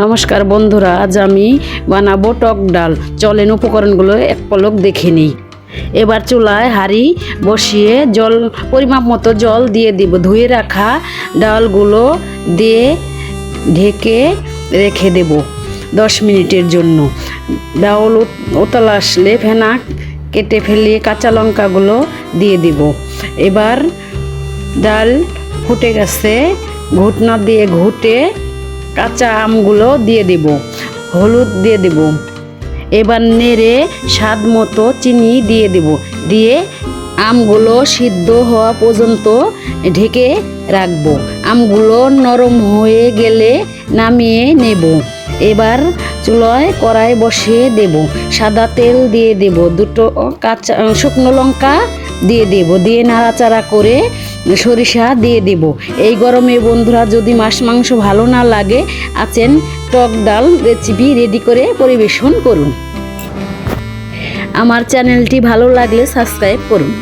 নমস্কার বন্ধুরা, আজ আমি বানাবো টক ডাল। চলেন উপকরণগুলো এক পলক দেখে নিই। এবার চুলায় হাঁড়ি বসিয়ে পরিমাপ মতো জল দিয়ে দিব। ধুয়ে রাখা ডালগুলো দিয়ে ঢেকে রেখে দেব 10 মিনিটের জন্য। ডাল উতল আসলে ফেনা কেটে ফেলিয়ে কাঁচা লঙ্কাগুলো দিয়ে দিব। এবার ডাল ফুটে গেছে, ঘুটনা দিয়ে ঘুটে কাঁচা আমগুলো দিয়ে দেব, হলুদ দিয়ে দেব। এবার নেড়ে স্বাদ মতো চিনি দিয়ে দেব, দিয়ে আমগুলো সিদ্ধ হওয়া পর্যন্ত ঢেকে রাখবো। আমগুলো নরম হয়ে গেলে নামিয়ে নেব। এবার চুলায় কড়াই বসিয়ে দেব, সাদা তেল দিয়ে দেব, 2 কাঁচা শুকনো লঙ্কা দিয়ে দেব, দিয়ে নাড়াচাড়া করে সরিষা দিয়ে দেব। এই গরমে বন্ধুরা যদি মাছ মাংস ভালো না লাগে, আছেন টক ডাল রেসিপি রেডি করে পরিবেশন করুন। আমার চ্যানেলটি ভালো লাগলে সাবস্ক্রাইব করুন।